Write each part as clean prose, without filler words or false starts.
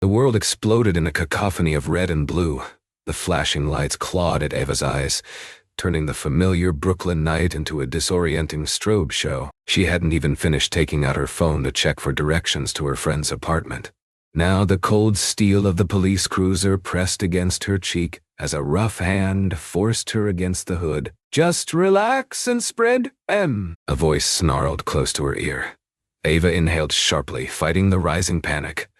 The world exploded in a cacophony of red and blue. The flashing lights clawed at Ava's eyes, turning the familiar Brooklyn night into a disorienting strobe show. She hadn't even finished taking out her phone to check for directions to her friend's apartment. Now the cold steel of the police cruiser pressed against her cheek as a rough hand forced her against the hood. "Just relax and spread M," a voice snarled close to her ear. Ava inhaled sharply, fighting the rising panic.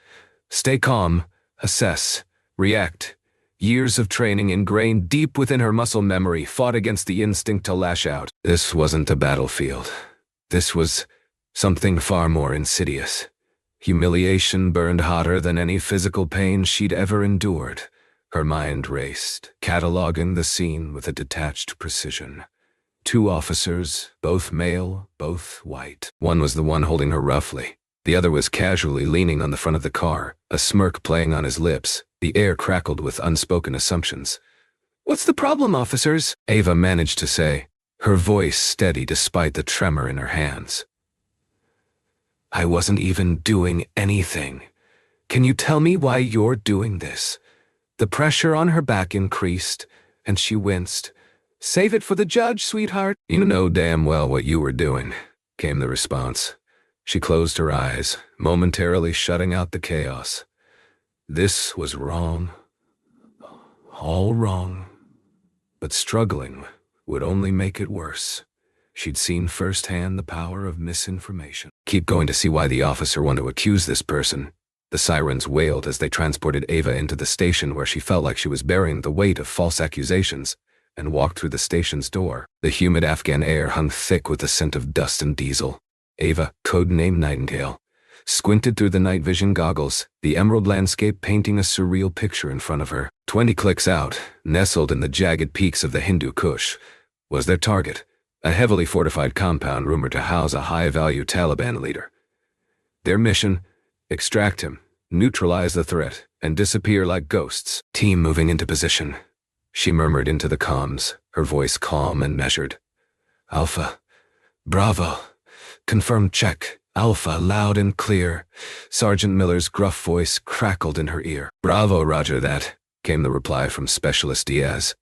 Stay calm, assess, react. Years of training ingrained deep within her muscle memory fought against the instinct to lash out. This wasn't a battlefield. This was something far more insidious. Humiliation burned hotter than any physical pain she'd ever endured. Her mind raced, cataloging the scene with a detached precision. 2 officers, both male, both white. One was the one holding her roughly. The other was casually leaning on the front of the car, a smirk playing on his lips. The air crackled with unspoken assumptions. "What's the problem, officers?" Ava managed to say, her voice steady despite the tremor in her hands. "I wasn't even doing anything. Can you tell me why you're doing this?" The pressure on her back increased, and she winced. "Save it for the judge, sweetheart." "You know damn well what you were doing," came the response. She closed her eyes, momentarily shutting out the chaos. This was wrong. All wrong. But struggling would only make it worse. She'd seen firsthand the power of misinformation. "Keep going to see why the officer wanted to accuse this person." The sirens wailed as they transported Ava into the station where she felt like she was bearing the weight of false accusations, and walked through the station's door. The humid Afghan air hung thick with the scent of dust and diesel. Ava, codename Nightingale, squinted through the night vision goggles, the emerald landscape painting a surreal picture in front of her. 20 clicks out, nestled in the jagged peaks of the Hindu Kush, was their target, a heavily fortified compound rumored to house a high-value Taliban leader. Their mission: extract him, neutralize the threat, and disappear like ghosts. "Team moving into position," she murmured into the comms, her voice calm and measured. "Alpha, Bravo, confirmed check. Alpha, loud and clear." Sergeant Miller's gruff voice crackled in her ear. "Bravo, roger that," came the reply from Specialist Diaz.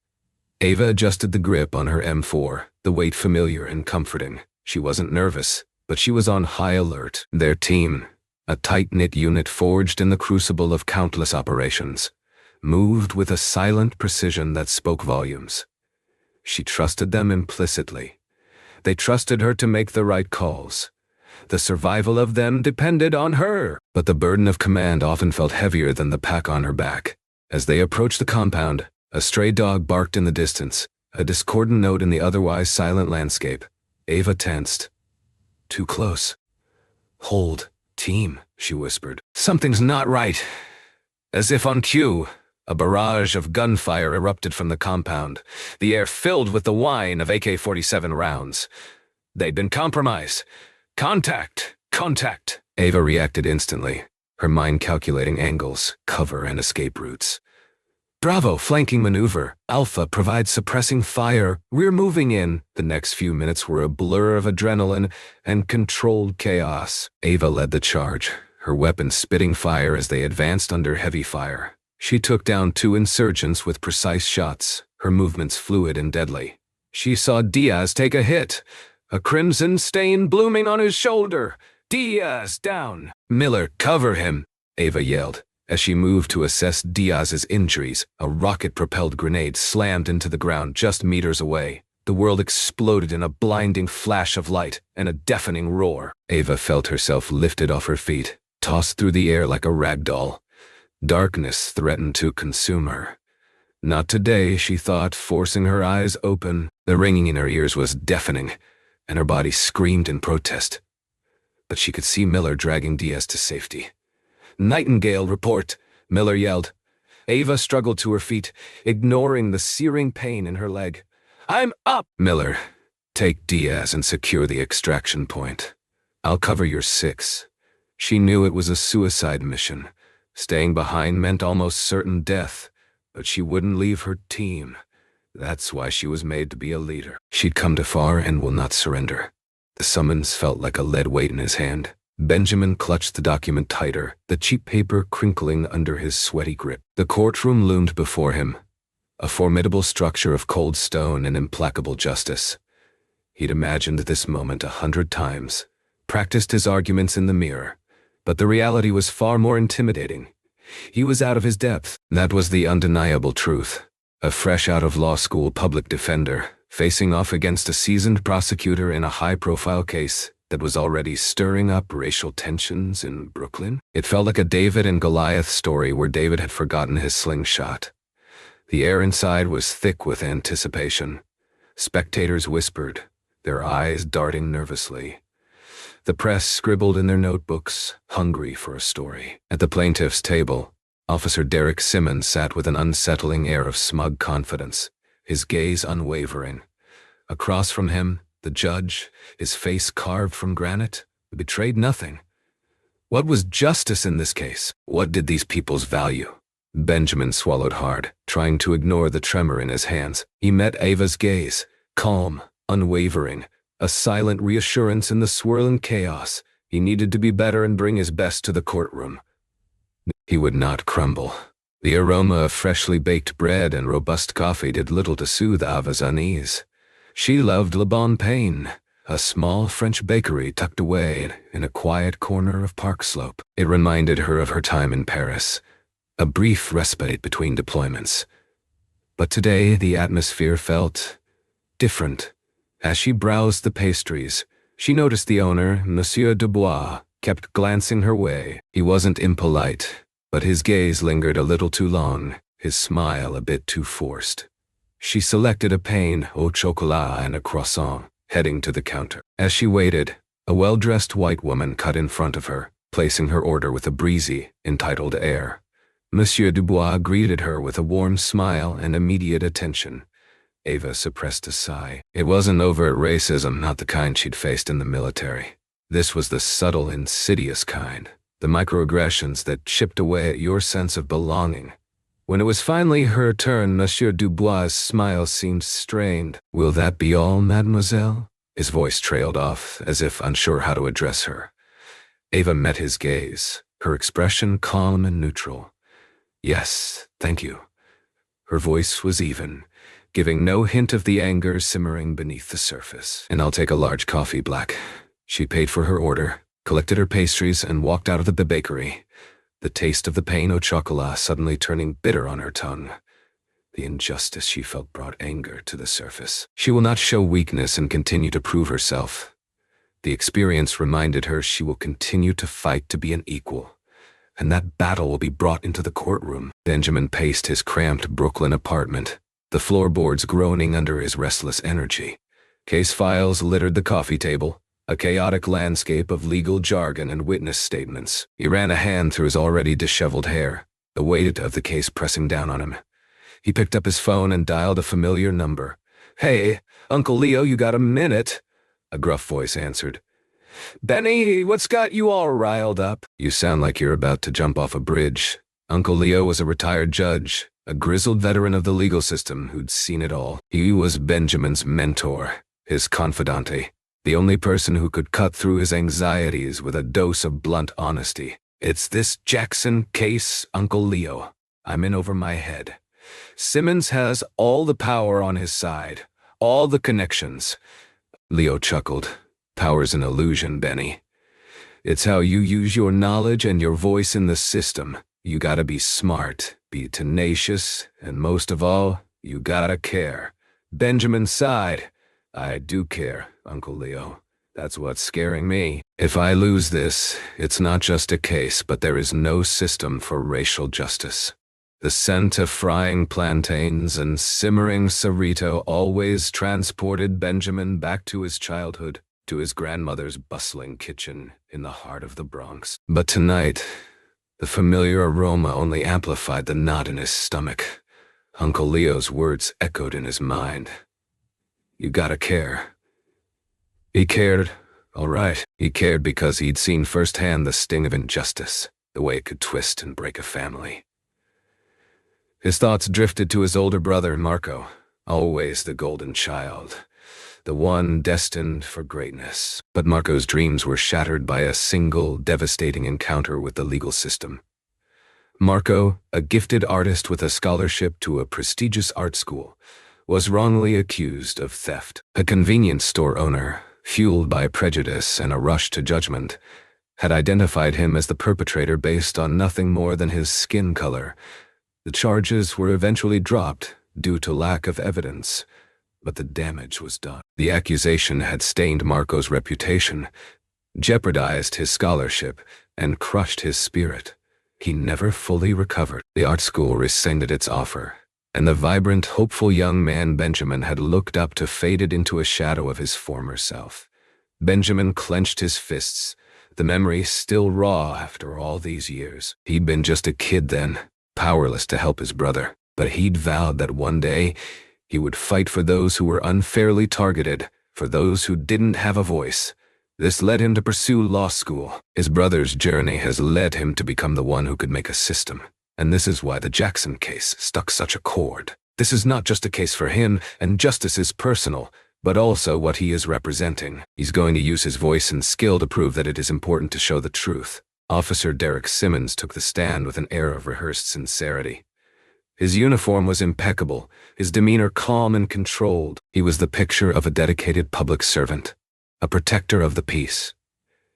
Ava adjusted the grip on her M4, the weight familiar and comforting. She wasn't nervous, but she was on high alert. Their team, a tight-knit unit forged in the crucible of countless operations, moved with a silent precision that spoke volumes. She trusted them implicitly. They trusted her to make the right calls. The survival of them depended on her. But the burden of command often felt heavier than the pack on her back. As they approached the compound, a stray dog barked in the distance, a discordant note in the otherwise silent landscape. Ava tensed. "Too close." "Hold, team," she whispered. "Something's not right." As if on cue, a barrage of gunfire erupted from the compound, the air filled with the whine of AK-47 rounds. They'd been compromised. "Contact! Contact!" Ava reacted instantly, her mind calculating angles, cover, and escape routes. "Bravo, flanking maneuver. Alpha, provides suppressing fire. We're moving in." The next few minutes were a blur of adrenaline and controlled chaos. Ava led the charge, her weapons spitting fire as they advanced under heavy fire. She took down 2 insurgents with precise shots, her movements fluid and deadly. She saw Diaz take a hit, a crimson stain blooming on his shoulder. "Diaz, down!" "Miller, cover him!" Ava yelled. As she moved to assess Diaz's injuries, a rocket-propelled grenade slammed into the ground just meters away. The world exploded in a blinding flash of light and a deafening roar. Ava felt herself lifted off her feet, tossed through the air like a rag doll. Darkness threatened to consume her. Not today, she thought, forcing her eyes open. The ringing in her ears was deafening, and her body screamed in protest. But she could see Miller dragging Diaz to safety. "Nightingale, report," Miller yelled. Ava struggled to her feet, ignoring the searing pain in her leg. "I'm up!" "Miller, take Diaz and secure the extraction point. I'll cover your 6. She knew it was a suicide mission. Staying behind meant almost certain death, but she wouldn't leave her team. That's why she was made to be a leader. She'd come too far and will not surrender. The summons felt like a lead weight in his hand. Benjamin clutched the document tighter, the cheap paper crinkling under his sweaty grip. The courtroom loomed before him, a formidable structure of cold stone and implacable justice. He'd imagined this moment 100 times, practiced his arguments in the mirror, but the reality was far more intimidating. He was out of his depth. That was the undeniable truth. A fresh out-of-law school public defender, facing off against a seasoned prosecutor in a high-profile case that was already stirring up racial tensions in Brooklyn. It felt like a David and Goliath story where David had forgotten his slingshot. The air inside was thick with anticipation. Spectators whispered, their eyes darting nervously. The press scribbled in their notebooks, hungry for a story. At the plaintiff's table, Officer Simmons sat with an unsettling air of smug confidence, his gaze unwavering. Across from him, the judge, his face carved from granite, betrayed nothing. What was justice in this case? What did these peoples value? Benjamin swallowed hard, trying to ignore the tremor in his hands. He met Ava's gaze, calm, unwavering, a silent reassurance in the swirling chaos. He needed to be better and bring his best to the courtroom. He would not crumble. The aroma of freshly baked bread and robust coffee did little to soothe Ava's unease. She loved Le Bon Pain, a small French bakery tucked away in a quiet corner of Park Slope. It reminded her of her time in Paris, a brief respite between deployments. But today the atmosphere felt different. As she browsed the pastries, she noticed the owner, Monsieur Dubois, kept glancing her way. He wasn't impolite, but his gaze lingered a little too long, his smile a bit too forced. She selected a pain au chocolat and a croissant, heading to the counter. As she waited, a well-dressed white woman cut in front of her, placing her order with a breezy, entitled air. Monsieur Dubois greeted her with a warm smile and immediate attention. Ava suppressed a sigh. It wasn't overt racism, not the kind she'd faced in the military. This was the subtle, insidious kind, the microaggressions that chipped away at your sense of belonging. When it was finally her turn, Monsieur Dubois' smile seemed strained. "Will that be all, mademoiselle?" His voice trailed off, as if unsure how to address her. Ava met his gaze, her expression calm and neutral. "Yes, thank you." Her voice was even, giving no hint of the anger simmering beneath the surface. "And I'll take a large coffee black." She paid for her order, collected her pastries, and walked out of the bakery, the taste of the pain au chocolat suddenly turning bitter on her tongue. The injustice she felt brought anger to the surface. She will not show weakness and continue to prove herself. The experience reminded her she will continue to fight to be an equal, and that battle will be brought into the courtroom. Benjamin paced his cramped Brooklyn apartment, the floorboards groaning under his restless energy. Case files littered the coffee table, a chaotic landscape of legal jargon and witness statements. He ran a hand through his already disheveled hair, the weight of the case pressing down on him. He picked up his phone and dialed a familiar number. "Hey, Uncle Leo, you got a minute?" A gruff voice answered. "Benny, what's got you all riled up?" "You sound like you're about to jump off a bridge." Uncle Leo was a retired judge, a grizzled veteran of the legal system who'd seen it all. He was Benjamin's mentor, his confidante, the only person who could cut through his anxieties with a dose of blunt honesty. "It's this Jackson case, Uncle Leo. I'm in over my head. Simmons has all the power on his side, all the connections." Leo chuckled. "Power's an illusion, Benny. It's how you use your knowledge and your voice in the system. You gotta be smart, be tenacious, and most of all, you gotta care." Benjamin's sighed. "I do care, Uncle Leo. That's what's scaring me. If I lose this, it's not just a case, but there is no system for racial justice." The scent of frying plantains and simmering Cerrito always transported Benjamin back to his childhood, to his grandmother's bustling kitchen in the heart of the Bronx. But tonight, the familiar aroma only amplified the knot in his stomach. Uncle Leo's words echoed in his mind. "You gotta care." He cared, all right. He cared because he'd seen firsthand the sting of injustice, the way it could twist and break a family. His thoughts drifted to his older brother, Marco, always the golden child, the one destined for greatness. But Marco's dreams were shattered by a single devastating encounter with the legal system. Marco, a gifted artist with a scholarship to a prestigious art school, was wrongly accused of theft. A convenience store owner, fueled by prejudice and a rush to judgment, had identified him as the perpetrator based on nothing more than his skin color. The charges were eventually dropped due to lack of evidence, but the damage was done. The accusation had stained Marco's reputation, jeopardized his scholarship, and crushed his spirit. He never fully recovered. The art school rescinded its offer, and the vibrant, hopeful young man Benjamin had looked up to faded into a shadow of his former self. Benjamin clenched his fists, the memory still raw after all these years. He'd been just a kid then, powerless to help his brother, but he'd vowed that one day he would fight for those who were unfairly targeted, for those who didn't have a voice. This led him to pursue law school. His brother's journey has led him to become the one who could make a system. And this is why the Jackson case stuck such a chord. This is not just a case for him, and justice is personal, but also what he is representing. He's going to use his voice and skill to prove that it is important to show the truth. Officer Derek Simmons took the stand with an air of rehearsed sincerity. His uniform was impeccable, his demeanor calm and controlled. He was the picture of a dedicated public servant, a protector of the peace.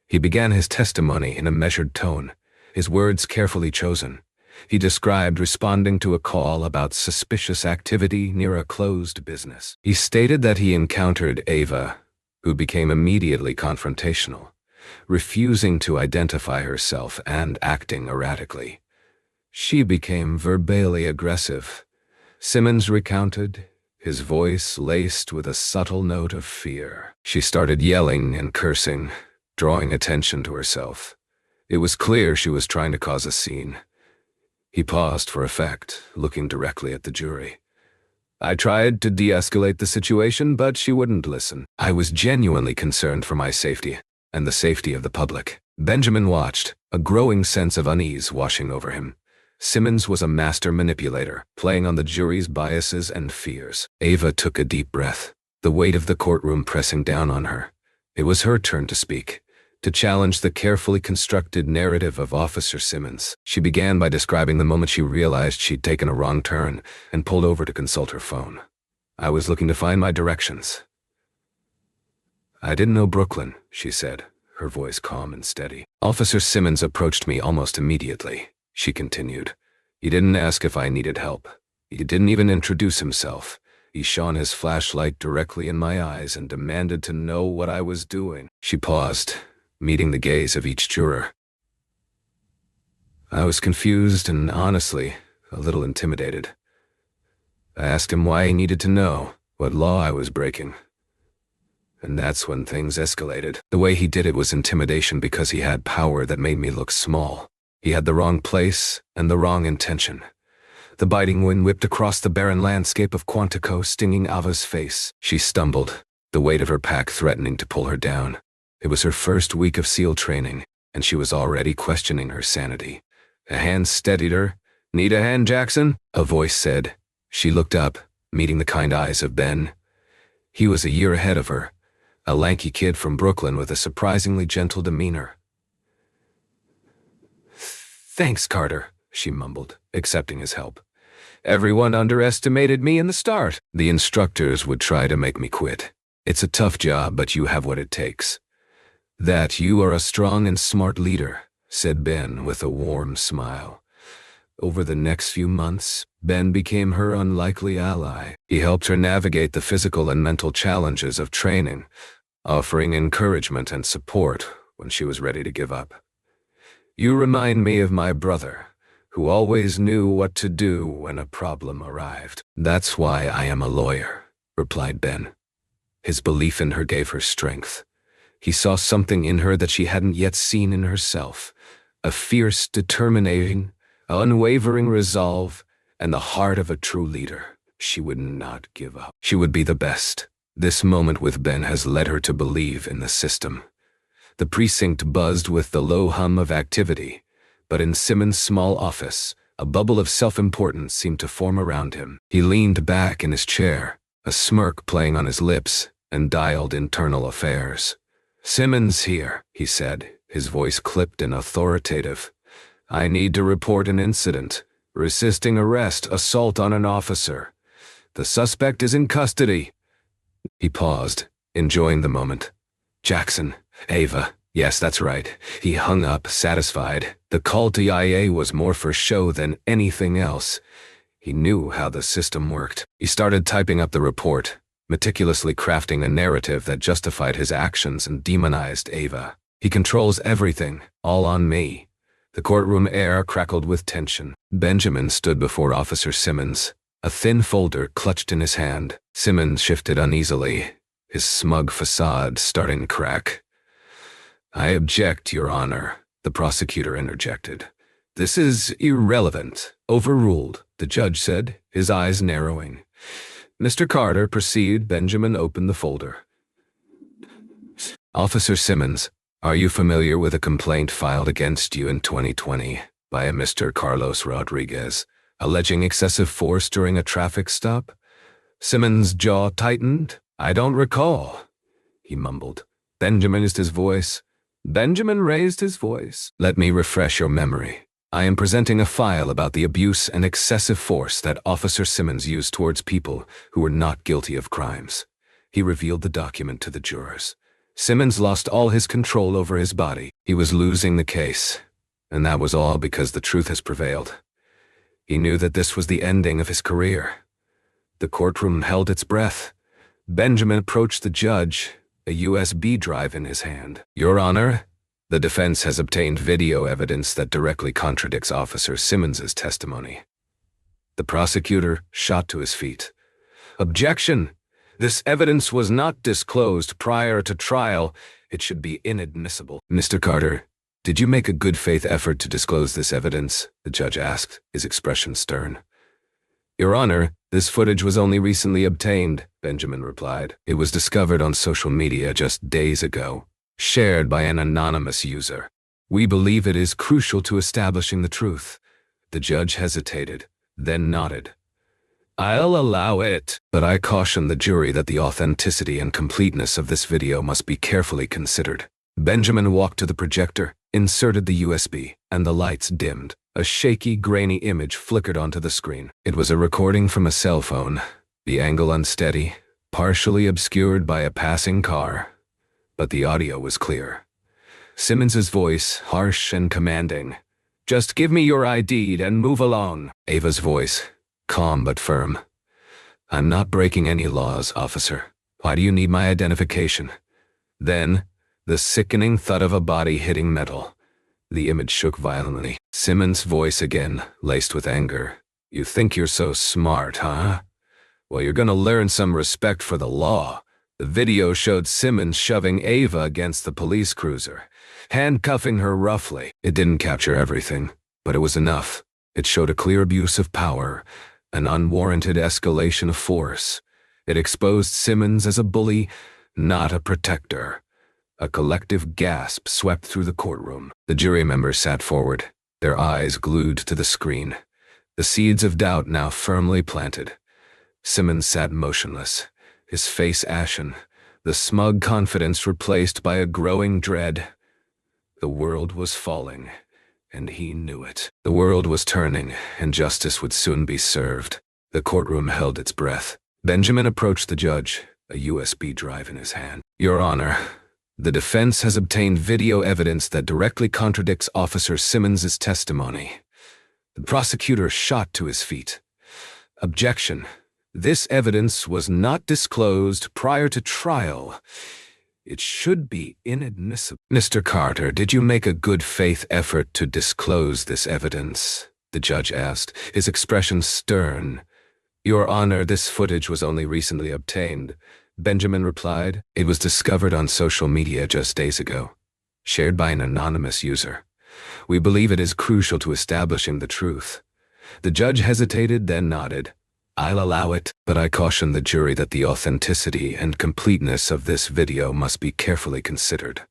He began his testimony in a measured tone, his words carefully chosen. He described responding to a call about suspicious activity near a closed business. He stated that he encountered Ava, who became immediately confrontational, refusing to identify herself and acting erratically. She became verbally aggressive. Simmons recounted, his voice laced with a subtle note of fear. She started yelling and cursing, drawing attention to herself. It was clear she was trying to cause a scene. He paused for effect, looking directly at the jury. I tried to de-escalate the situation, but she wouldn't listen. I was genuinely concerned for my safety and the safety of the public. Benjamin watched, a growing sense of unease washing over him. Simmons was a master manipulator, playing on the jury's biases and fears. Ava took a deep breath, the weight of the courtroom pressing down on her. It was her turn to speak, to challenge the carefully constructed narrative of Officer Simmons. She began by describing the moment she realized she'd taken a wrong turn and pulled over to consult her phone. I was looking to find my directions. I didn't know Brooklyn, she said, her voice calm and steady. Officer Simmons approached me almost immediately. She continued. He didn't ask if I needed help. He didn't even introduce himself. He shone his flashlight directly in my eyes and demanded to know what I was doing. She paused, meeting the gaze of each juror. I was confused and, honestly, a little intimidated. I asked him why he needed to know, what law I was breaking. And that's when things escalated. The way he did it was intimidation because he had power that made me look small. He had the wrong place and the wrong intention. The biting wind whipped across the barren landscape of Quantico, stinging Ava's face. She stumbled, the weight of her pack threatening to pull her down. It was her first week of SEAL training, and she was already questioning her sanity. A hand steadied her. Need a hand, Jackson? A voice said. She looked up, meeting the kind eyes of Ben. He was a year ahead of her, a lanky kid from Brooklyn with a surprisingly gentle demeanor. Thanks, Carter, she mumbled, accepting his help. Everyone underestimated me in the start. The instructors would try to make me quit. It's a tough job, but you have what it takes. That you are a strong and smart leader, said Ben with a warm smile. Over the next few months, Ben became her unlikely ally. He helped her navigate the physical and mental challenges of training, offering encouragement and support when she was ready to give up. You remind me of my brother, who always knew what to do when a problem arrived. That's why I am a lawyer, replied Ben. His belief in her gave her strength. He saw something in her that she hadn't yet seen in herself, a fierce determination, unwavering resolve, and the heart of a true leader. She would not give up. She would be the best. This moment with Ben has led her to believe in the system. The precinct buzzed with the low hum of activity, but in Simmons' small office, a bubble of self-importance seemed to form around him. He leaned back in his chair, a smirk playing on his lips, and dialed internal affairs. "Simmons here," he said, his voice clipped and authoritative. "I need to report an incident. Resisting arrest, assault on an officer. The suspect is in custody." He paused, enjoying the moment. "Jackson, Ava, yes, that's right." He hung up, satisfied. The call to IA was more for show than anything else. He knew how the system worked. He started typing up the report, meticulously crafting a narrative that justified his actions and demonized Ava. "He controls everything, all on me." The courtroom air crackled with tension. Benjamin stood before Officer Simmons, a thin folder clutched in his hand. Simmons shifted uneasily, his smug facade starting to crack. "I object, Your Honor," the prosecutor interjected. "This is irrelevant." "Overruled," the judge said, his eyes narrowing. "Mr. Carter, proceed." Benjamin opened the folder. "Officer Simmons, are you familiar with a complaint filed against you in 2020 by a Mr. Carlos Rodriguez, alleging excessive force during a traffic stop?" Simmons' jaw tightened. "I don't recall," he mumbled. Benjamin raised his voice. "Let me refresh your memory. I am presenting a file about the abuse and excessive force that Officer Simmons used towards people who were not guilty of crimes." He revealed the document to the jurors. Simmons lost all his control over his body. He was losing the case, and that was all because the truth has prevailed. He knew that this was the ending of his career. The courtroom held its breath. Benjamin approached the judge, a USB drive in his hand. "Your Honor, the defense has obtained video evidence that directly contradicts Officer Simmons's testimony." The prosecutor shot to his feet. "Objection! This evidence was not disclosed prior to trial. It should be inadmissible." "Mr. Carter, did you make a good faith effort to disclose this evidence?" the judge asked, his expression stern. "Your Honor, this footage was only recently obtained," Benjamin replied. "It was discovered on social media just days ago, shared by an anonymous user. We believe it is crucial to establishing the truth." The judge hesitated, then nodded. "I'll allow it, but I caution the jury that the authenticity and completeness of this video must be carefully considered." Benjamin walked to the projector, inserted the USB, and the lights dimmed. A shaky, grainy image flickered onto the screen. It was a recording from a cell phone, the angle unsteady, partially obscured by a passing car, but the audio was clear. Simmons's voice, harsh and commanding. "Just give me your ID and move along." Ava's voice, calm but firm. "I'm not breaking any laws, officer. Why do you need my identification?" Then, the sickening thud of a body hitting metal. The image shook violently. Simmons' voice again, laced with anger. "You think you're so smart, huh? Well, you're gonna learn some respect for the law." The video showed Simmons shoving Ava against the police cruiser, handcuffing her roughly. It didn't capture everything, but it was enough. It showed a clear abuse of power, an unwarranted escalation of force. It exposed Simmons as a bully, not a protector. A collective gasp swept through the courtroom. The jury members sat forward, their eyes glued to the screen, the seeds of doubt now firmly planted. Simmons sat motionless, his face ashen, the smug confidence replaced by a growing dread. The world was falling, and he knew it. The world was turning, and justice would soon be served. The courtroom held its breath. Benjamin approached the judge, a USB drive in his hand. "Your Honor, the defense has obtained video evidence that directly contradicts Officer Simmons's testimony." The prosecutor shot to his feet. "Objection. This evidence was not disclosed prior to trial. It should be inadmissible." "Mr. Carter, did you make a good faith effort to disclose this evidence?" the judge asked, his expression stern. "Your Honor, this footage was only recently obtained," Benjamin replied. "It was discovered on social media just days ago, shared by an anonymous user. We believe it is crucial to establishing the truth." The judge hesitated, then nodded. "I'll allow it, but I caution the jury that the authenticity and completeness of this video must be carefully considered."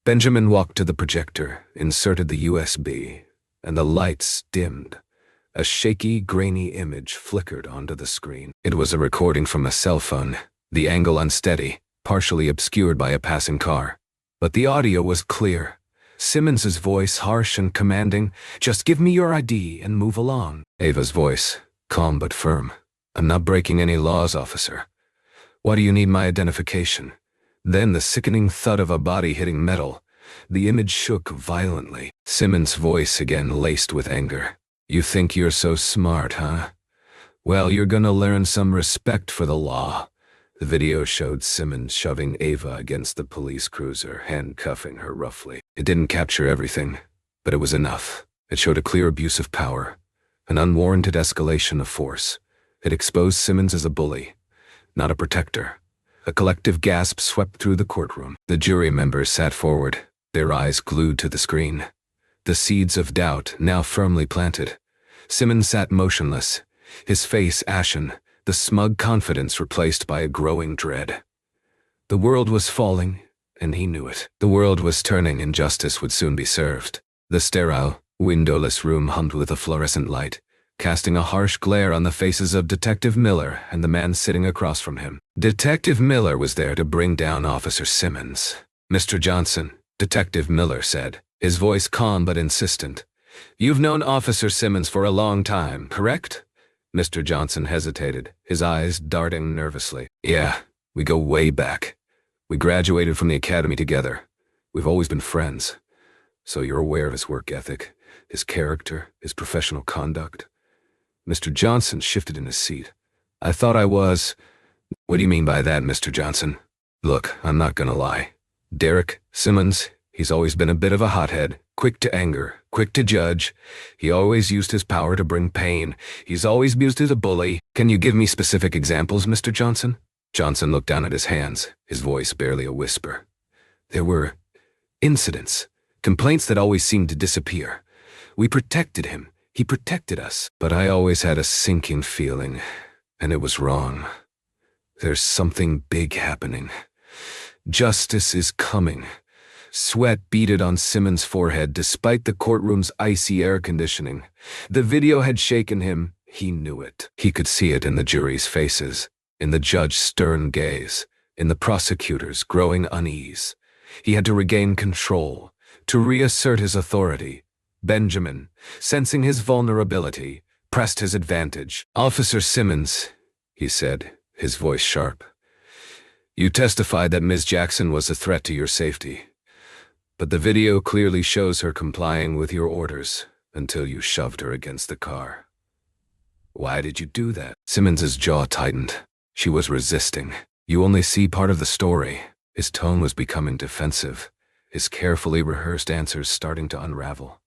Benjamin walked to the projector, inserted the USB, and the lights dimmed. A shaky, grainy image flickered onto the screen. It was a recording from a cell phone, the angle unsteady, partially obscured by a passing car. But the audio was clear. Simmons's voice harsh and commanding, "Just give me your ID and move along." Ava's voice, calm but firm. "I'm not breaking any laws, officer. Why do you need my identification?" Then the sickening thud of a body hitting metal. The image shook violently. Simmons' voice again laced with anger. "You think you're so smart, huh? Well, you're gonna learn some respect for the law." The video showed Simmons shoving Ava against the police cruiser, handcuffing her roughly. It didn't capture everything, but it was enough. It showed a clear abuse of power, an unwarranted escalation of force. It exposed Simmons as a bully, not a protector. A collective gasp swept through the courtroom. The jury members sat forward, their eyes glued to the screen. The seeds of doubt now firmly planted. Simmons sat motionless, his face ashen, the smug confidence replaced by a growing dread. The world was falling, and he knew it. The world was turning, and justice would soon be served. The sterile, windowless room hummed with a fluorescent light, casting a harsh glare on the faces of Detective Miller and the man sitting across from him. Detective Miller was there to bring down Officer Simmons. "Mr. Johnson," Detective Miller said, his voice calm but insistent. "You've known Officer Simmons for a long time, correct?" Mr. Johnson hesitated, his eyes darting nervously. "Yeah, we go way back. We graduated from the academy together. We've always been friends. So you're aware of his work ethic, his character, his professional conduct?" Mr. Johnson shifted in his seat. "I thought I was." "What do you mean by that, Mr. Johnson?" "Look, I'm not gonna lie. Derek Simmons, he's always been a bit of a hothead, quick to anger, quick to judge. He always used his power to bring pain. He's always used as a bully. Can you give me specific examples, Mr. Johnson?" Johnson looked down at his hands, his voice barely a whisper. "There were incidents, complaints that always seemed to disappear. We protected him. He protected us. But I always had a sinking feeling, and it was wrong. There's something big happening. Justice is coming." Sweat beaded on Simmons' forehead despite the courtroom's icy air conditioning. The video had shaken him. He knew it. He could see it in the jury's faces, in the judge's stern gaze, in the prosecutor's growing unease. He had to regain control, to reassert his authority. Benjamin, sensing his vulnerability, pressed his advantage. "Officer Simmons," he said, his voice sharp, "you testified that Ms. Jackson was a threat to your safety. But the video clearly shows her complying with your orders until you shoved her against the car. Why did you do that?" Simmons's jaw tightened. She was resisting. "You only see part of the story." His tone was becoming defensive, his carefully rehearsed answers starting to unravel.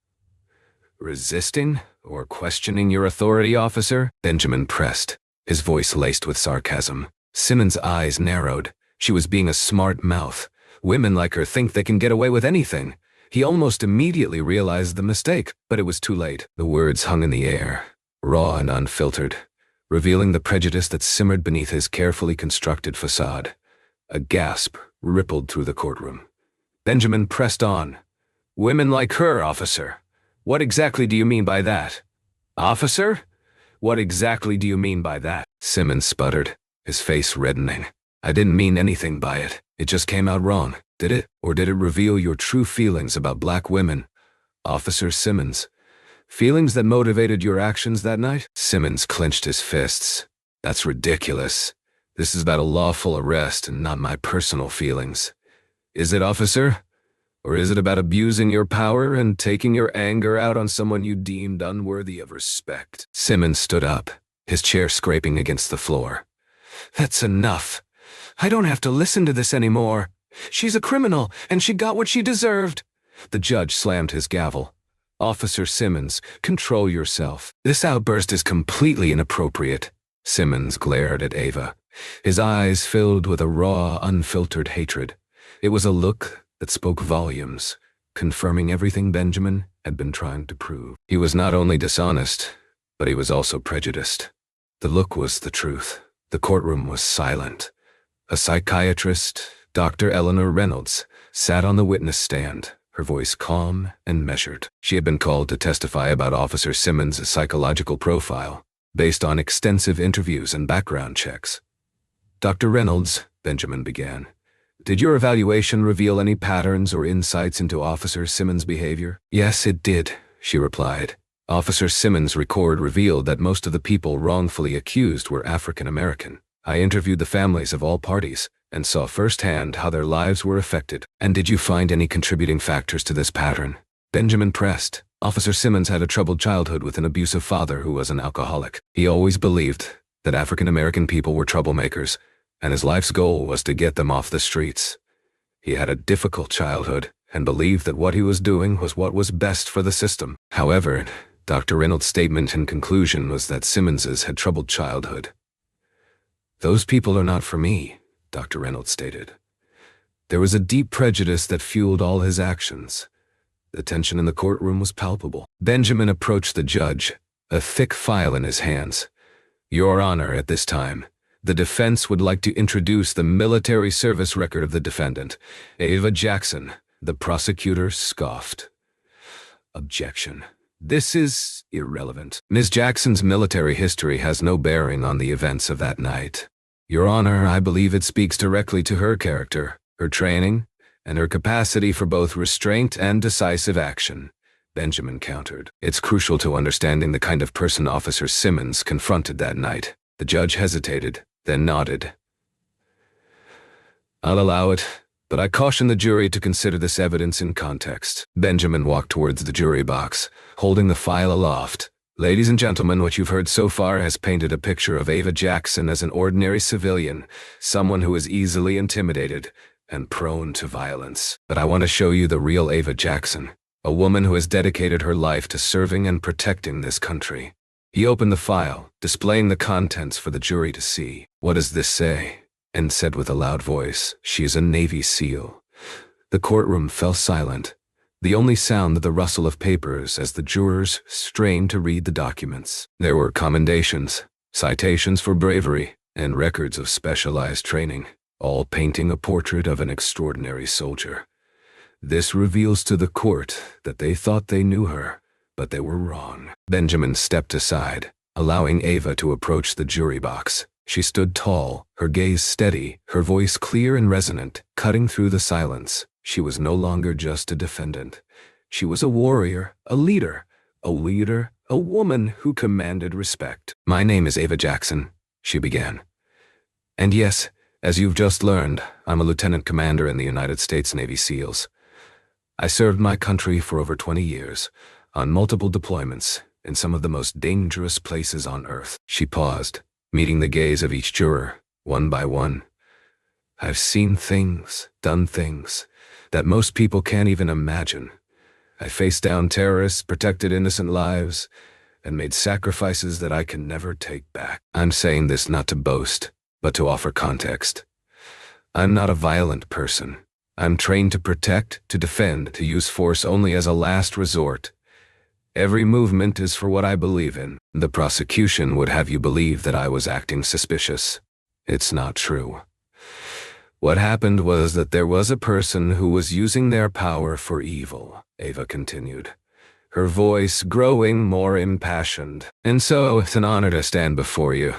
"Resisting or questioning your authority, officer?" Benjamin pressed, his voice laced with sarcasm. Simmons' eyes narrowed. She was being a smart mouth. Women like her think they can get away with anything. He almost immediately realized the mistake, but it was too late. The words hung in the air, raw and unfiltered, revealing the prejudice that simmered beneath his carefully constructed facade. A gasp rippled through the courtroom. Benjamin pressed on. "Women like her, officer. What exactly do you mean by that?" "Officer? What exactly do you mean by that?" Simmons sputtered, his face reddening. "I didn't mean anything by it. It just came out wrong. Did it? Or did it reveal your true feelings about black women, Officer Simmons? Feelings that motivated your actions that night?" Simmons clenched his fists. "That's ridiculous. This is about a lawful arrest and not my personal feelings. Is it, officer? Or is it about abusing your power and taking your anger out on someone you deemed unworthy of respect?" Simmons stood up, his chair scraping against the floor. "That's enough. I don't have to listen to this anymore. She's a criminal, and she got what she deserved." The judge slammed his gavel. "Officer Simmons, control yourself. This outburst is completely inappropriate." Simmons glared at Ava, his eyes filled with a raw, unfiltered hatred. It was a look that spoke volumes, confirming everything Benjamin had been trying to prove. He was not only dishonest, but he was also prejudiced. The look was the truth. The courtroom was silent. A psychiatrist, Dr. Eleanor Reynolds, sat on the witness stand, her voice calm and measured. She had been called to testify about Officer Simmons' psychological profile, based on extensive interviews and background checks. "Dr. Reynolds," Benjamin began, Did your evaluation reveal any patterns or insights into Officer Simmons' behavior? Yes, it did, she replied. Officer Simmons' record revealed that most of the people wrongfully accused were African American. I interviewed the families of all parties and saw firsthand how their lives were affected. And did you find any contributing factors to this pattern? Benjamin pressed. Officer Simmons had a troubled childhood with an abusive father who was an alcoholic. He always believed that African American people were troublemakers, and his life's goal was to get them off the streets. He had a difficult childhood and believed that what he was doing was what was best for the system. However, Dr. Reynolds' statement in conclusion was that Simmons's had troubled childhood. Those people are not for me, Dr. Reynolds stated. There was a deep prejudice that fueled all his actions. The tension in the courtroom was palpable. Benjamin approached the judge, a thick file in his hands. Your Honor, at this time, the defense would like to introduce the military service record of the defendant, Ava Jackson. The prosecutor scoffed. Objection. This is irrelevant. Ms. Jackson's military history has no bearing on the events of that night. Your Honor, I believe it speaks directly to her character, her training, and her capacity for both restraint and decisive action, Benjamin countered. It's crucial to understanding the kind of person Officer Simmons confronted that night. The judge hesitated, then nodded. I'll allow it, but I caution the jury to consider this evidence in context. Benjamin walked towards the jury box, holding the file aloft. Ladies and gentlemen, what you've heard so far has painted a picture of Ava Jackson as an ordinary civilian, someone who is easily intimidated and prone to violence. But I want to show you the real Ava Jackson, a woman who has dedicated her life to serving and protecting this country. He opened the file, displaying the contents for the jury to see. What does this say? And said with a loud voice, she is a Navy SEAL. The courtroom fell silent, the only sound the rustle of papers as the jurors strained to read the documents. There were commendations, citations for bravery, and records of specialized training, all painting a portrait of an extraordinary soldier. This reveals to the court that they thought they knew her, but they were wrong. Benjamin stepped aside, allowing Ava to approach the jury box. She stood tall, her gaze steady, her voice clear and resonant, cutting through the silence. She was no longer just a defendant. She was a warrior, a leader, a woman who commanded respect. My name is Ava Jackson, she began. And yes, as you've just learned, I'm a lieutenant commander in the United States Navy SEALs. I served my country for over 20 years, on multiple deployments, in some of the most dangerous places on Earth. She paused, meeting the gaze of each juror, one by one. I've seen things, done things, that most people can't even imagine. I faced down terrorists, protected innocent lives, and made sacrifices that I can never take back. I'm saying this not to boast, but to offer context. I'm not a violent person. I'm trained to protect, to defend, to use force only as a last resort. Every movement is for what I believe in. The prosecution would have you believe that I was acting suspicious. It's not true. What happened was that there was a person who was using their power for evil, Ava continued, her voice growing more impassioned. And so it's an honor to stand before you.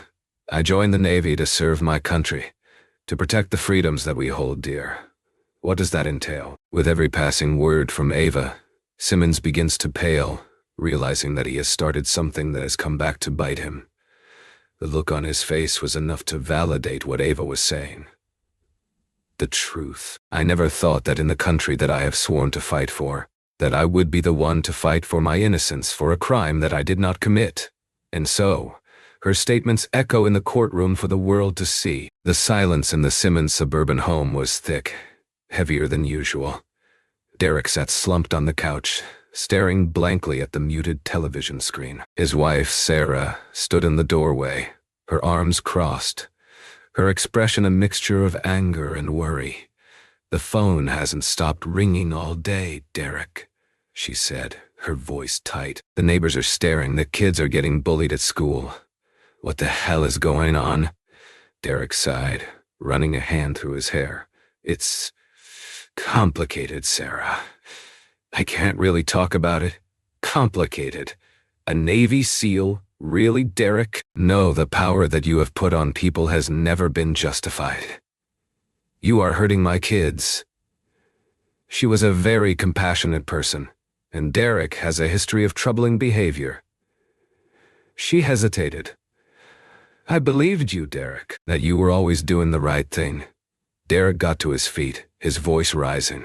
I joined the Navy to serve my country, to protect the freedoms that we hold dear. What does that entail? With every passing word from Ava, Simmons begins to pale, realizing that he has started something that has come back to bite him. The look on his face was enough to validate what Ava was saying. The truth. I never thought that in the country that I have sworn to fight for, that I would be the one to fight for my innocence for a crime that I did not commit. And so, her statements echo in the courtroom for the world to see. The silence in the Simmons suburban home was thick, heavier than usual. Derek sat slumped on the couch, staring blankly at the muted television screen. His wife, Sarah, stood in the doorway, her arms crossed, her expression a mixture of anger and worry. The phone hasn't stopped ringing all day, Derek, she said, her voice tight. The neighbors are staring, the kids are getting bullied at school. What the hell is going on? Derek sighed, running a hand through his hair. It's complicated, Sarah. I can't really talk about it. Complicated. A Navy SEAL? Really, Derek? No, the power that you have put on people has never been justified. You are hurting my kids." She was a very compassionate person, and Derek has a history of troubling behavior. She hesitated. "I believed you, Derek, that you were always doing the right thing." Derek got to his feet, his voice rising.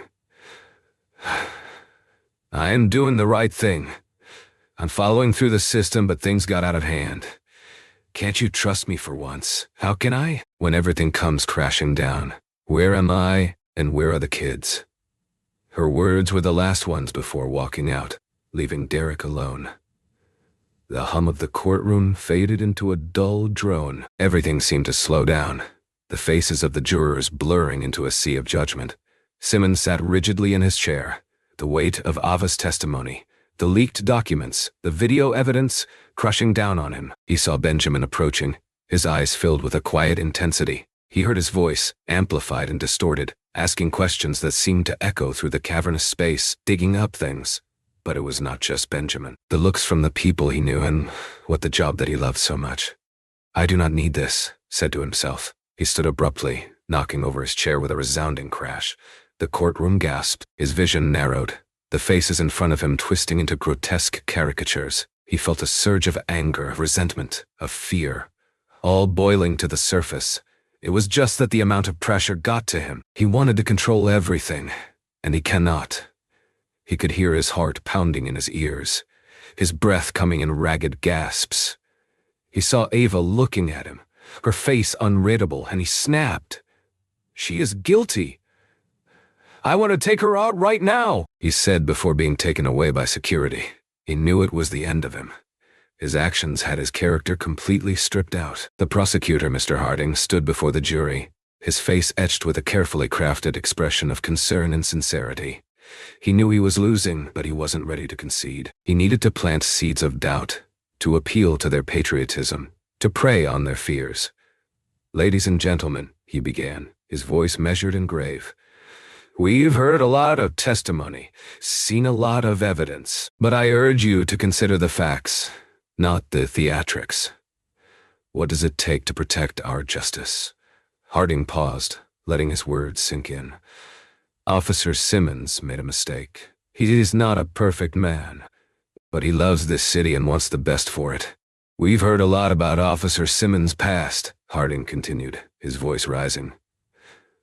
"I am doing the right thing. I'm following through the system, but things got out of hand. Can't you trust me for once? How can I? When everything comes crashing down, where am I and where are the kids?" Her words were the last ones before walking out, leaving Derek alone. The hum of the courtroom faded into a dull drone. Everything seemed to slow down, the faces of the jurors blurring into a sea of judgment. Simmons sat rigidly in his chair, the weight of Ava's testimony, the leaked documents, the video evidence crushing down on him. He saw Benjamin approaching, his eyes filled with a quiet intensity. He heard his voice, amplified and distorted, asking questions that seemed to echo through the cavernous space, digging up things. But it was not just Benjamin. The looks from the people he knew and what the job that he loved so much. "I do not need this," said to himself. He stood abruptly, knocking over his chair with a resounding crash. The courtroom gasped, his vision narrowed, the faces in front of him twisting into grotesque caricatures. He felt a surge of anger, of resentment, of fear, all boiling to the surface. It was just that the amount of pressure got to him. He wanted to control everything, and he cannot. He could hear his heart pounding in his ears, his breath coming in ragged gasps. He saw Ava looking at him, her face unreadable, and he snapped. "She is guilty. I want to take her out right now," he said before being taken away by security. He knew it was the end of him. His actions had his character completely stripped out. The prosecutor, Mr. Harding, stood before the jury, his face etched with a carefully crafted expression of concern and sincerity. He knew he was losing, but he wasn't ready to concede. He needed to plant seeds of doubt, to appeal to their patriotism, to prey on their fears. "Ladies and gentlemen," he began, his voice measured and grave, "we've heard a lot of testimony, seen a lot of evidence, but I urge you to consider the facts, not the theatrics. What does it take to protect our justice?" Harding paused, letting his words sink in. "Officer Simmons made a mistake. He is not a perfect man, but he loves this city and wants the best for it. We've heard a lot about Officer Simmons' past," Harding continued, his voice rising.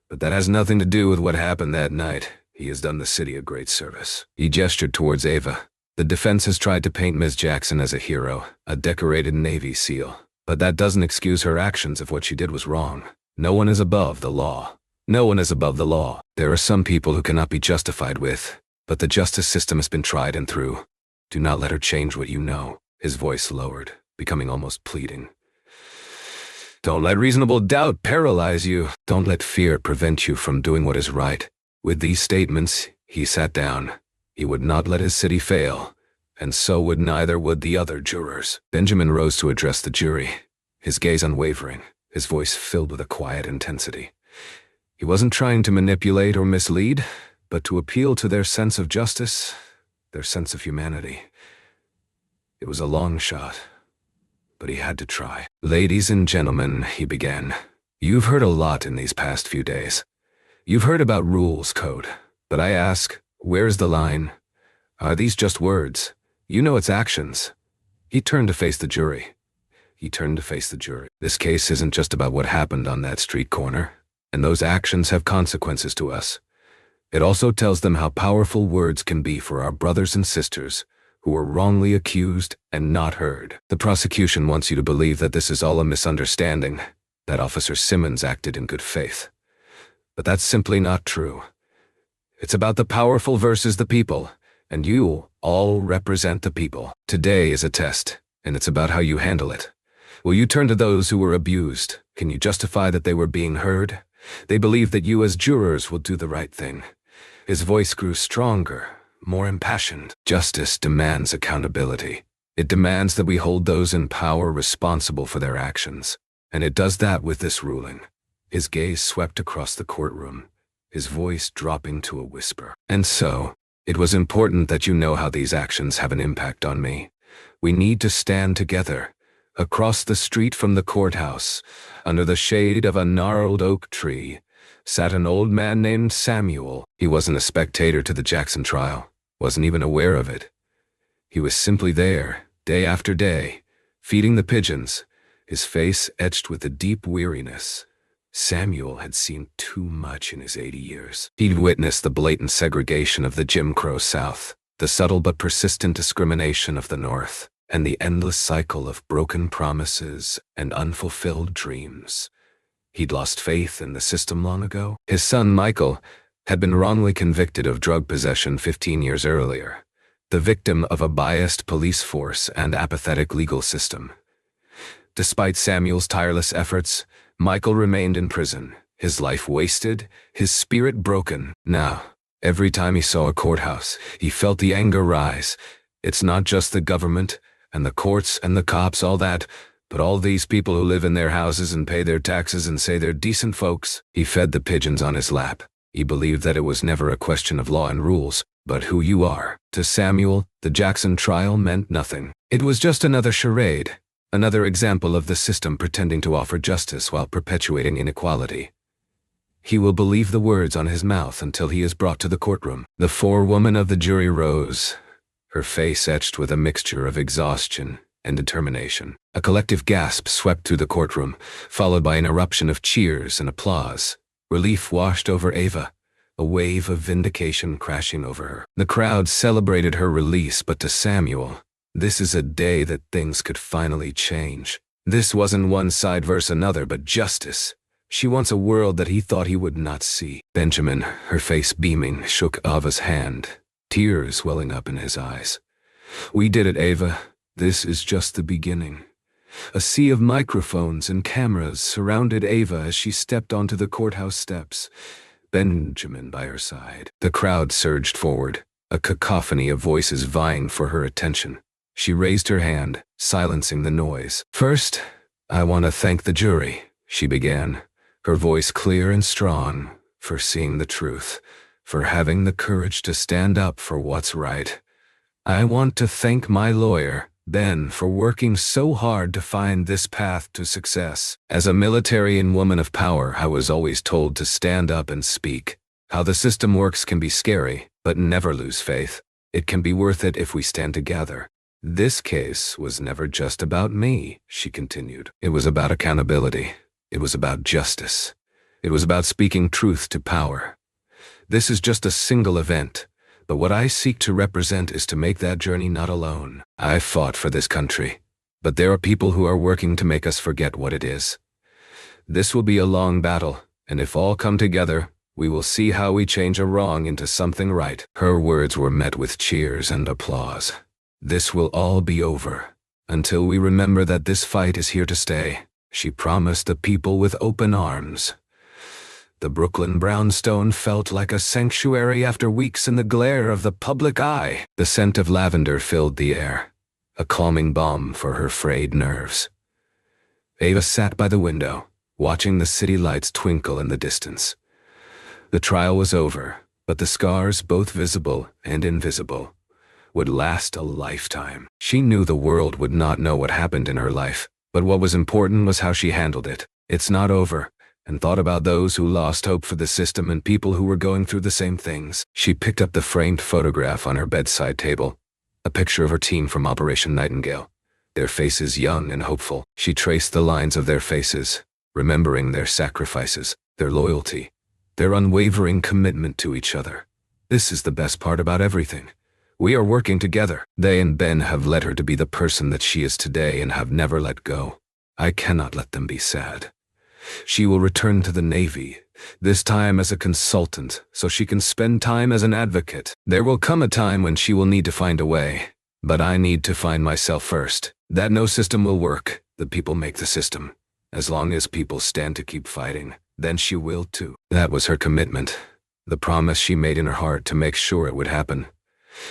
"But that has nothing to do with what happened that night. He has done the city a great service." He gestured towards Ava. "The defense has tried to paint Ms. Jackson as a hero, a decorated Navy SEAL. But that doesn't excuse her actions if what she did was wrong. No one is above the law. No one is above the law. There are some people who cannot be justified with, but the justice system has been tried and through. Do not let her change what you know." His voice lowered, becoming almost pleading. "Don't let reasonable doubt paralyze you. Don't let fear prevent you from doing what is right." With these statements, he sat down. He would not let his city fail, and so neither would the other jurors. Benjamin rose to address the jury, his gaze unwavering, his voice filled with a quiet intensity. He wasn't trying to manipulate or mislead, but to appeal to their sense of justice, their sense of humanity. It was a long shot, but he had to try. "Ladies and gentlemen," he began, "you've heard a lot in these past few days. You've heard about rules code, but I ask, where's the line? Are these just words? You know it's actions." He turned to face the jury. "This case isn't just about what happened on that street corner, and those actions have consequences to us. It also tells them how powerful words can be for our brothers and sisters who were wrongly accused and not heard. The prosecution wants you to believe that this is all a misunderstanding, that Officer Simmons acted in good faith. But that's simply not true. It's about the powerful versus the people, and you all represent the people. Today is a test, and it's about how you handle it. Will you turn to those who were abused? Can you justify that they were being heard? They believe that you as jurors will do the right thing." His voice grew stronger, more impassioned. "Justice demands accountability. It demands that we hold those in power responsible for their actions, and it does that with this ruling." His gaze swept across the courtroom, his voice dropping to a whisper. "And so, it was important that you know how these actions have an impact on me. We need to stand together, across the street from the courthouse, under the shade of a gnarled oak tree, sat an old man named Samuel. He wasn't a spectator to the Jackson trial, wasn't even aware of it. He was simply there, day after day, feeding the pigeons, his face etched with a deep weariness. Samuel had seen too much in his 80 years. He'd witnessed the blatant segregation of the Jim Crow South, the subtle but persistent discrimination of the North, and the endless cycle of broken promises and unfulfilled dreams. He'd lost faith in the system long ago. His son, Michael, had been wrongly convicted of drug possession 15 years earlier, the victim of a biased police force and apathetic legal system. Despite Samuel's tireless efforts, Michael remained in prison, his life wasted, his spirit broken. Now, every time he saw a courthouse, he felt the anger rise. It's not just the government and the courts and the cops, all that, but all these people who live in their houses and pay their taxes and say they're decent folks. He fed the pigeons on his lap. He believed that it was never a question of law and rules, but who you are. To Samuel, the Jackson trial meant nothing. It was just another charade, another example of the system pretending to offer justice while perpetuating inequality. He will believe the words on his mouth until he is brought to the courtroom. The forewoman of the jury rose, her face etched with a mixture of exhaustion and determination. A collective gasp swept through the courtroom, followed by an eruption of cheers and applause. Relief washed over Ava, a wave of vindication crashing over her. The crowd celebrated her release, but to Samuel, this is a day that things could finally change. This wasn't one side versus another, but justice. She wants a world that he thought he would not see. Benjamin, her face beaming, shook Ava's hand, tears welling up in his eyes. We did it, Ava. This is just the beginning. A sea of microphones and cameras surrounded Ava as she stepped onto the courthouse steps, Benjamin by her side. The crowd surged forward, a cacophony of voices vying for her attention. She raised her hand, silencing the noise. First, I want to thank the jury, she began, her voice clear and strong, for seeing the truth, for having the courage to stand up for what's right. I want to thank my lawyer, Ben, for working so hard to find this path to success. As a military and woman of power, I was always told to stand up and speak. How the system works can be scary, but never lose faith. It can be worth it if we stand together. This case was never just about me, she continued. It was about accountability. It was about justice. It was about speaking truth to power. This is just a single event, but what I seek to represent is to make that journey not alone. I fought for this country, but there are people who are working to make us forget what it is. This will be a long battle, and if all come together, we will see how we change a wrong into something right. Her words were met with cheers and applause. This will all be over, until we remember that this fight is here to stay, she promised the people with open arms. The Brooklyn brownstone felt like a sanctuary after weeks in the glare of the public eye. The scent of lavender filled the air, a calming balm for her frayed nerves. Ava sat by the window, watching the city lights twinkle in the distance. The trial was over, but the scars, both visible and invisible, would last a lifetime. She knew the world would not know what happened in her life, but what was important was how she handled it. It's not over, and thought about those who lost hope for the system and people who were going through the same things. She picked up the framed photograph on her bedside table, a picture of her team from Operation Nightingale, their faces young and hopeful. She traced the lines of their faces, remembering their sacrifices, their loyalty, their unwavering commitment to each other. This is the best part about everything. We are working together. They and Ben have led her to be the person that she is today and have never let go. I cannot let them be sad. She will return to the Navy, this time as a consultant, so she can spend time as an advocate. There will come a time when she will need to find a way, but I need to find myself first. That no system will work. The people make the system. As long as people stand to keep fighting, then she will too. That was her commitment, the promise she made in her heart to make sure it would happen.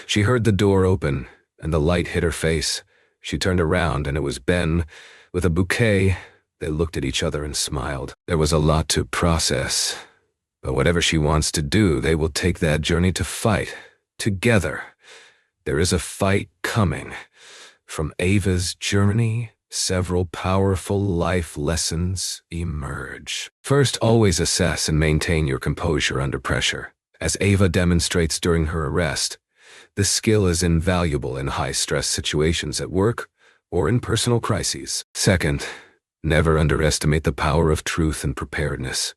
She heard the door open, and the light hit her face. She turned around, and it was Ben, with a bouquet. They looked at each other and smiled. There was a lot to process, but whatever she wants to do, they will take that journey to fight, together. There is a fight coming. From Ava's Germany, several powerful life lessons emerge. First, always assess and maintain your composure under pressure. As Ava demonstrates during her arrest, this skill is invaluable in high-stress situations at work or in personal crises. Second, never underestimate the power of truth and preparedness.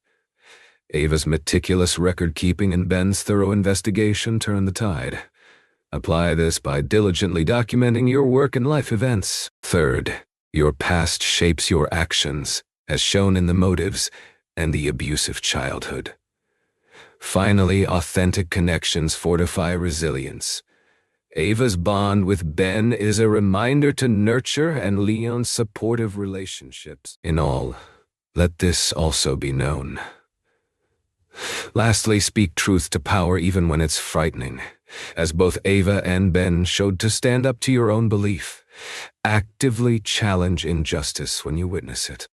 Ava's meticulous record-keeping and Ben's thorough investigation turn the tide. Apply this by diligently documenting your work and life events. Third, your past shapes your actions, as shown in the motives and the abusive childhood. Finally, authentic connections fortify resilience. Ava's bond with Ben is a reminder to nurture and Leon's supportive relationships. In all, let this also be known. Lastly, speak truth to power even when it's frightening, as both Ava and Ben showed to stand up to your own belief. Actively challenge injustice when you witness it.